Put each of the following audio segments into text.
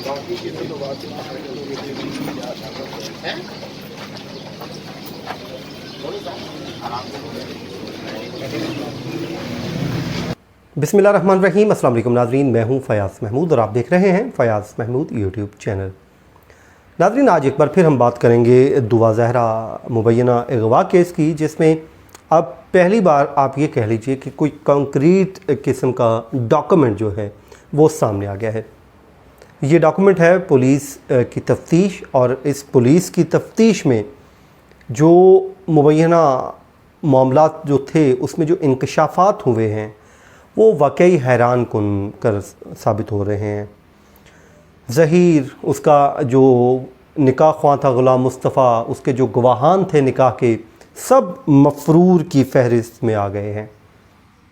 बिस्मिल्लाहिर्रहमानिर्रहीम। अस्सलाम वालेकुम नाज़रीन, मैं हूं फ़याज़ महमूद और आप देख रहे हैं फ़याज़ महमूद यूट्यूब चैनल। नाज़रीन, आज एक बार फिर हम बात करेंगे दुआ ज़हरा मुबैना अगवा केस की, जिसमें अब पहली बार आप ये कह लीजिए कि कोई कंक्रीट किस्म का डॉक्यूमेंट जो है वो सामने आ गया है। ये डॉक्यूमेंट है पुलिस की तफ्तीश, और इस पुलिस की तफ्तीश में जो मुबैना मामलात जो थे उसमें जो इंकशाफात हुए हैं वो वाकई हैरान कुन कर साबित हो रहे हैं। ज़हीर, उसका जो निकाह ख्वां था ग़ुलाम मुस्तफ़ा, उसके जो गवाहान थे निकाह के, सब मफरूर की फ़हरिस्त में आ गए हैं।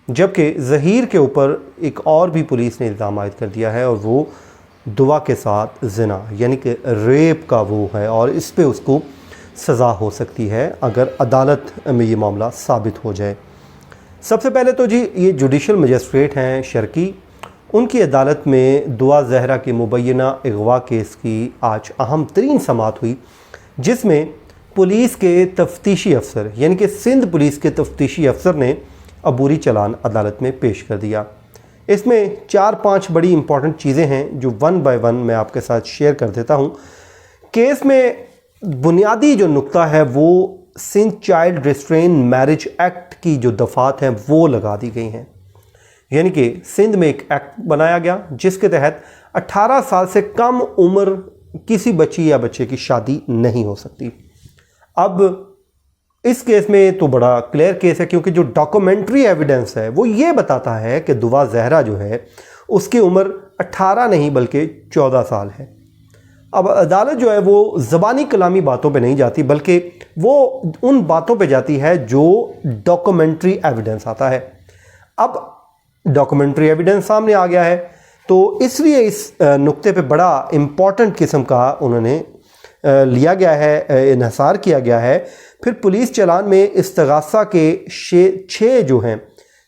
जबकि ज़हीर के ऊपर एक और भी पुलिस ने इल्ज़ाम आयद कर दिया है, और वो दुआ के साथ ज़िना यानी कि रेप का वो है, और इस पे उसको सज़ा हो सकती है अगर अदालत में ये मामला साबित हो जाए। सबसे पहले तो जी, ये जुडिशल मजिस्ट्रेट हैं शर्की, उनकी अदालत में दुआ ज़हरा के मुबैना अगवा केस की आज अहम तरीन समाअत हुई, जिसमें पुलिस के तफ्तीशी अफसर यानी कि सिंध पुलिस के तफ्तीशी अफसर ने अबूरी चलान अदालत में पेश कर दिया। इसमें 4-5 बड़ी इंपॉर्टेंट चीज़ें हैं जो वन बाय वन मैं आपके साथ शेयर कर देता हूँ। केस में बुनियादी जो नुक्ता है वो Sindh child restrain marriage act की जो दफ़ात हैं वो लगा दी गई हैं। यानी कि सिंध में एक एक्ट बनाया गया जिसके तहत 18 साल से कम उम्र किसी बच्ची या बच्चे की शादी नहीं हो सकती। अब इस केस में तो बड़ा क्लियर केस है, क्योंकि जो डॉक्यूमेंट्री एविडेंस है वो ये बताता है कि दुआ ज़हरा जो है उसकी उम्र 18 नहीं बल्कि 14 साल है। अब अदालत जो है वो ज़बानी कलामी बातों पे नहीं जाती, बल्कि वो उन बातों पे जाती है जो डॉक्यूमेंट्री एविडेंस आता है। अब डॉक्यूमेंट्री एविडेंस सामने आ गया है, तो इसलिए इस नुक्ते पे बड़ा इम्पॉर्टेंट किस्म का उन्होंने लिया गया है, इन्हसार किया गया है। फिर पुलिस चलान में इस्तगासा के 6 जो हैं,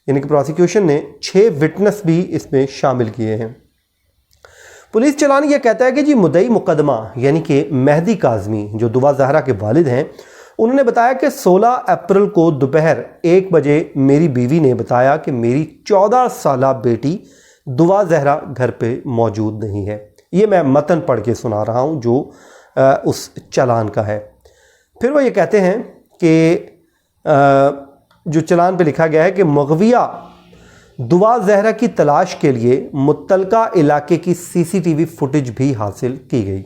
यानी कि प्रोसिक्यूशन ने 6 विटनेस भी इसमें शामिल किए हैं। पुलिस चलान ये कहता है कि जी मुद्दई मुकदमा यानी कि मेहदी काज़मी जो दुआ ज़हरा के वालिद हैं, उन्होंने बताया कि 16 अप्रैल को दोपहर 1 बजे मेरी बीवी ने बताया कि मेरी 14 साला बेटी दुआ ज़हरा घर पे मौजूद नहीं है। ये मैं मतन पढ़ के सुना रहा हूँ जो उस चलान का है। फिर वो ये कहते हैं कि जो चलान पे लिखा गया है कि मगविया दुआ ज़हरा की तलाश के लिए मुत्तलका इलाके की सीसीटीवी फुटेज भी हासिल की गई।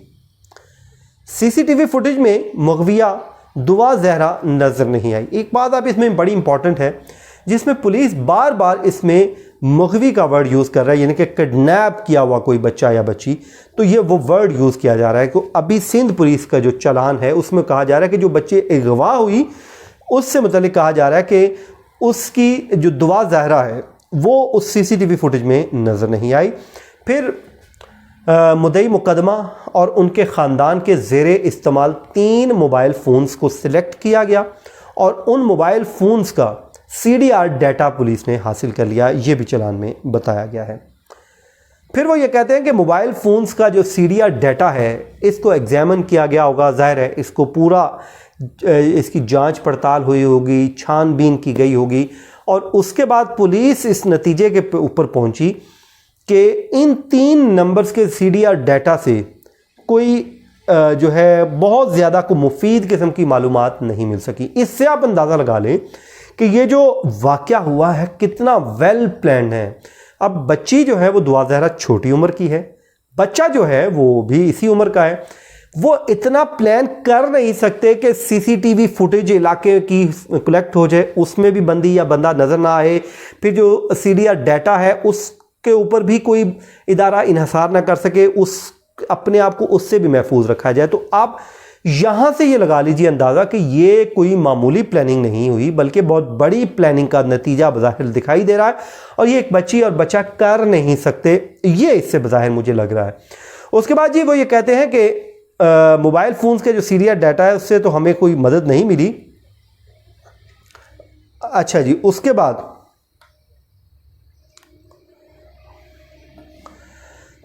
सीसीटीवी फुटेज में मगविया दुआ ज़हरा नज़र नहीं आई। एक बात आप इसमें बड़ी इंपॉर्टेंट है, जिसमें पुलिस बार बार इसमें मगवी का वर्ड यूज़ कर रहा है, यानी कि किडनैप किया हुआ कोई बच्चा या बच्ची, तो ये वो वर्ड यूज़ किया जा रहा है। कि अभी सिंध पुलिस का जो चलान है उसमें कहा जा रहा है कि जो बच्चे अगवा हुई उससे मुतल्लिक कहा जा रहा है कि उसकी जो दुआ ज़हरा है वो उस सीसीटीवी फुटेज में नज़र नहीं आई। फिर मुद्दई मुकदमा और उनके ख़ानदान के ज़ेरे इस्तेमाल 3 मोबाइल फ़ोन्स को सिलेक्ट किया गया, और उन मोबाइल फ़ोन्स का CDR डाटा पुलिस ने हासिल कर लिया, ये भी चलान में बताया गया है। फिर वो ये कहते हैं कि मोबाइल फ़ोन्स का जो CDR डाटा है इसको एग्जामिन किया गया होगा, ज़ाहिर है इसको पूरा इसकी जांच पड़ताल हुई होगी, छानबीन की गई होगी, और उसके बाद पुलिस इस नतीजे के ऊपर पहुंची कि इन 3 नंबर्स के CDR डाटा से कोई जो है बहुत ज़्यादा को मुफीद किस्म की मालूमात नहीं मिल सकी। इससे आप अंदाज़ा लगा लें कि ये जो वाक़या हुआ है कितना वेल प्लान्ड है। अब बच्ची जो है वो दुआ ज़हरा छोटी उम्र की है, बच्चा जो है वो भी इसी उम्र का है। वो इतना प्लान कर नहीं सकते कि सीसीटीवी फुटेज इलाके की कलेक्ट हो जाए, उसमें भी बंदी या बंदा नज़र ना आए, फिर जो CDR डाटा है उसके ऊपर भी कोई इदारा इन्हसार ना कर सके, उस अपने आप को उससे भी महफूज रखा जाए। तो आप यहाँ से ये लगा लीजिए अंदाज़ा कि ये कोई मामूली प्लानिंग नहीं हुई, बल्कि बहुत बड़ी प्लानिंग का नतीजा बज़ाहिर दिखाई दे रहा है, और ये एक बच्ची और बच्चा कर नहीं सकते, ये इससे बज़ाहिर मुझे लग रहा है। उसके बाद जी वो ये कहते हैं कि मोबाइल फ़ोन्स के जो CDR डाटा है उससे तो हमें कोई मदद नहीं मिली। अच्छा जी, उसके बाद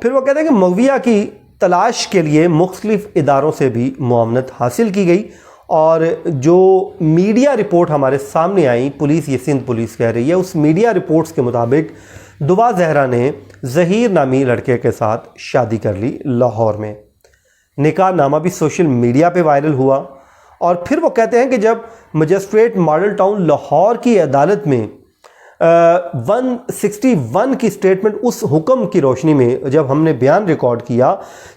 फिर वो कहते हैं कि मगविया की तलाश के लिए मुख्तलिफ इदारों से भी मुआवनत हासिल की गई और जो मीडिया रिपोर्ट हमारे सामने आई, पुलिस, ये सिंध पुलिस कह रही है, उस मीडिया रिपोर्ट्स के मुताबिक दुआ जहरा ने ज़हीर नामी लड़के के साथ शादी कर ली लाहौर में। निकाह नामा भी सोशल मीडिया पे वायरल हुआ और फिर वो कहते हैं कि जब मजिस्ट्रेट मॉडल टाउन लाहौर की अदालत में 161 की स्टेटमेंट, उस हुक्म की रोशनी में जब हमने बयान रिकॉर्ड किया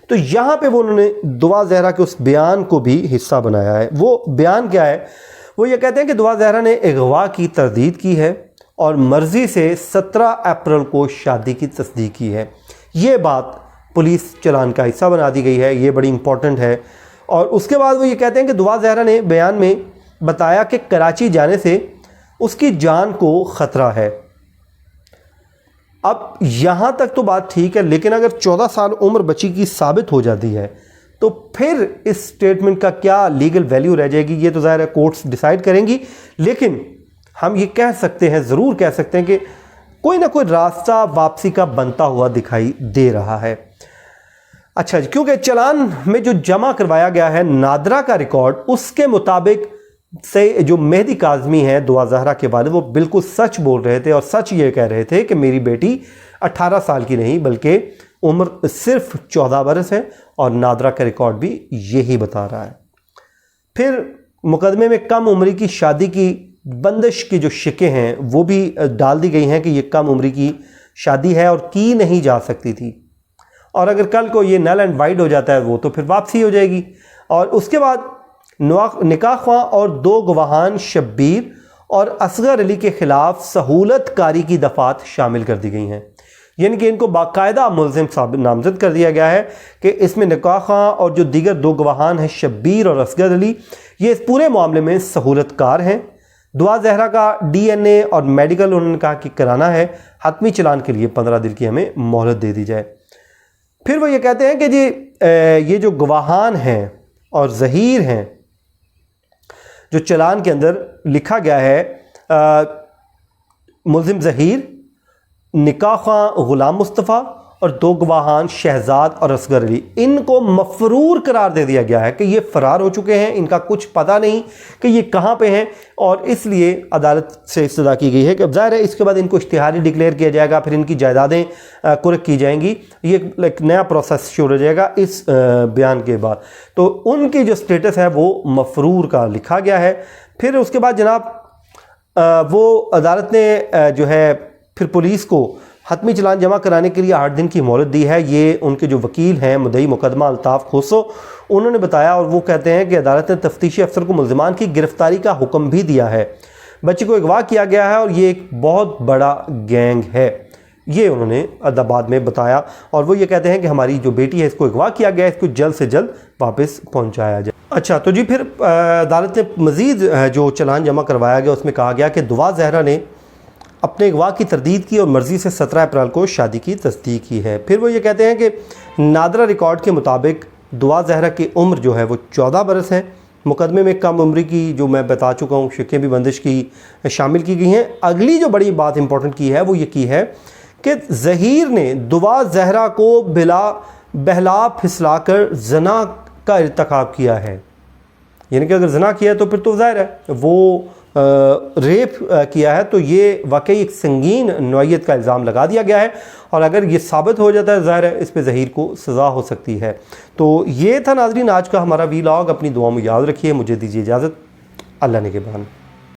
तो यहाँ पे वो उन्होंने दुआ जहरा के उस बयान को भी हिस्सा बनाया है। वो बयान क्या है? वो ये कहते हैं कि दुआ जहरा ने अगवा की तरदीद की है और मर्जी से 17 अप्रैल को शादी की तस्दीक की है। ये बात पुलिस चलान का हिस्सा बना दी गई है, ये बड़ी इंपॉर्टेंट है। और उसके बाद वो ये कहते हैं कि दुआ जहरा ने बयान में बताया कि कराची जाने से उसकी जान को ख़तरा है। अब यहाँ तक तो बात ठीक है, लेकिन अगर 14 साल उम्र बच्ची की साबित हो जाती है तो फिर इस स्टेटमेंट का क्या लीगल वैल्यू रह जाएगी, ये तो ज़ाहिर है कोर्ट्स डिसाइड करेंगी। लेकिन हम ये कह सकते हैं, ज़रूर कह सकते हैं कि कोई ना कोई रास्ता वापसी का बनता हुआ दिखाई दे रहा है। अच्छा जी, क्योंकि चलान में जो जमा करवाया गया है नादरा का रिकॉर्ड, उसके मुताबिक से जो मेहदी काज़मी है दुआ जहरा के वालिद, वो बिल्कुल सच बोल रहे थे और सच ये कह रहे थे कि मेरी बेटी 18 साल की नहीं बल्कि उम्र सिर्फ 14 बरस है और नादरा का रिकॉर्ड भी यही बता रहा है। फिर मुकदमे में कम उम्री की शादी की बंदिश की जो शिकें हैं वो भी डाल दी गई हैं कि ये कम उम्री की शादी है और की नहीं जा सकती थी, और अगर कल को ये नल एंड वाइड हो जाता है वो तो फिर वापसी हो जाएगी। और उसके बाद निकाह ख्वाह और 2 गवाहान शब्बीर और असगर अली के खिलाफ सहूलत कारी की दफात शामिल कर दी गई हैं, यानी कि इनको बाकायदा मुल्ज़िम नामजद कर दिया गया है कि इसमें निकाह ख्वाह और जो दीगर 2 गवाहान हैं शब्बीर और असगर अली, ये इस पूरे मामले में सहूलत कार हैं। दुआ जहरा का DNA और मेडिकल उन्होंने कहा कि कराना है। हतमी चलान के लिए 15 दिन की हमें मोहलत दे दी जाए। फिर वो ये कहते हैं कि जी ये जो गवाहान हैं और ज़हीर हैं, जो चलान के अंदर लिखा गया है, मुल्ज़िम ज़हीर, निकाह ख्वाह ग़ुलाम मुस्तफ़ा और 2 गवाहान शहजाद और असगर अली, इनको मफरूर करार दे दिया गया है कि ये फ़रार हो चुके हैं, इनका कुछ पता नहीं कि ये कहाँ पे हैं, और इसलिए अदालत से इस्तदा की गई है कि अब ज़ाहिर है इसके बाद इनको इश्तिहारी डिक्लेयर किया जाएगा, फिर इनकी जायदादें कुर्क की जाएंगी, ये एक नया प्रोसेस शुरू हो जाएगा इस बयान के बाद। तो उनकी जो स्टेटस है वो मफरूर का लिखा गया है। फिर उसके बाद जनाब वो अदालत ने जो है फिर पुलिस को हतमी चलान जमा कराने के लिए 8 दिन की मोहलत दी है। ये उनके जो वकील हैं मुद्दई मुकदमा अल्ताफ़ खोसो, उन्होंने बताया, और वो कहते हैं कि अदालत ने तफ्तीशी अफसर को मुल्ज़िमान की गिरफ्तारी का हुक्म भी दिया है। बच्ची को अगवा किया गया है और ये एक बहुत बड़ा गैंग है, ये उन्होंने अदाबाद में बताया। और वो ये कहते हैं कि हमारी जो बेटी है इसको अगवा किया गया है, इसको जल्द से जल्द वापस पहुँचाया जाए। अच्छा, तो जी फिर अदालत ने मज़ीद जो चलान जमा करवाया गया उसमें कहा गया कि दुआ जहरा ने अपने अगवा की तरदीद की और मर्ज़ी से 17 अप्रैल को शादी की तस्दीक की है। फिर वो ये कहते हैं कि नादरा रिकॉर्ड के मुताबिक दुआ जहरा की उम्र जो है वो 14 बरस है। मुकदमे में कम उम्र की, जो मैं बता चुका हूँ, शिकें भी बंदिश की शामिल की गई हैं। अगली जो बड़ी बात इंपॉर्टेंट की है वो ये की है कि ज़हीर ने दुआ जहरा को बहला फिसला कर जना का इर्तिकाब किया है, यानी कि अगर जना किया तो फिर तो ज़ाहिर है वो रेप किया है, तो ये वाकई एक संगीन नौइयत का इल्ज़ाम लगा दिया गया है, और अगर ये साबित हो जाता है ज़ाहिर है इस पे ज़हीर को सज़ा हो सकती है। तो ये था नाज़रीन आज का हमारा वीलॉग। अपनी दुआ में याद रखिए। मुझे दीजिए इजाज़त। अल्लाह ने के बान।